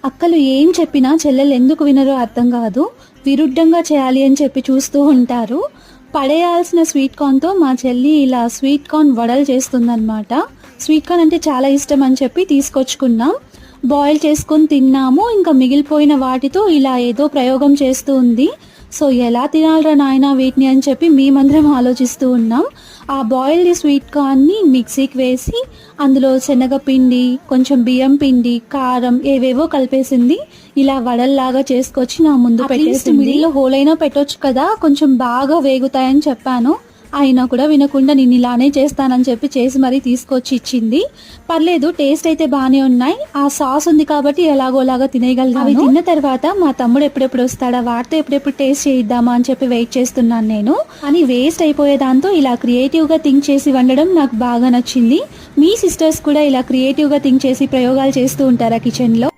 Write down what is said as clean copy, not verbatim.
అక్కలు ఏం చెప్పినా చెల్లెలు ఎందుకు వినరో అర్థం కాదు. విరుద్ధంగా చేయాలి అని చెప్పి చూస్తూ ఉంటారు. పడేయాల్సిన స్వీట్ కార్న్తో మా చెల్లి ఇలా స్వీట్ కార్న్ వడలు చేస్తుందన్నమాట. స్వీట్ కార్న్ అంటే చాలా ఇష్టం అని చెప్పి తీసుకొచ్చుకున్నాం. బాయిల్ చేసుకొని తిన్నాము. ఇంకా మిగిలిపోయిన వాటితో ఇలా ఏదో ప్రయోగం చేస్తూ ఉంది. సో ఎలా తినాలరా నాయనా వీటిని అని చెప్పి మేమందరం ఆలోచిస్తూ ఉన్నాం. ఆ బాయిల్డ్ స్వీట్ కార్న్ని మిక్సీకి వేసి అందులో శనగపిండి, కొంచెం బియ్యం పిండి, కారం ఏవేవో కలిపేసింది. ఇలా వడల్లాగా చేసుకొచ్చి నా ముందు పెట్టేసి మిడిల్లో హోల్ అయినా పెట్టొచ్చు కదా, కొంచెం బాగా వేగుతాయని చెప్పాను. అయినా కూడా వినకుండా నేను ఇలానే చేస్తానని చెప్పి చేసి మరీ తీసుకొచ్చి ఇచ్చింది. పర్లేదు, టేస్ట్ అయితే బాగానే ఉన్నాయి. ఆ సాస్ ఉంది కాబట్టి ఎలాగోలాగా తినేయగలిగాను. అవి తిన్న తర్వాత మా తమ్ముడు ఎప్పుడెప్పుడు వస్తాడా, వాటితో ఎప్పుడెప్పుడు టేస్ట్ చేయిద్దామా అని చెప్పి వెయిట్ చేస్తున్నాను నేను. అని వేస్ట్ అయిపోయే దాంతో ఇలా క్రియేటివ్గా థింక్ చేసి వండడం నాకు బాగా నచ్చింది. మీ సిస్టర్స్ కూడా ఇలా క్రియేటివ్గా థింక్ చేసి ప్రయోగాలు చేస్తూ ఉంటారా కిచెన్లో?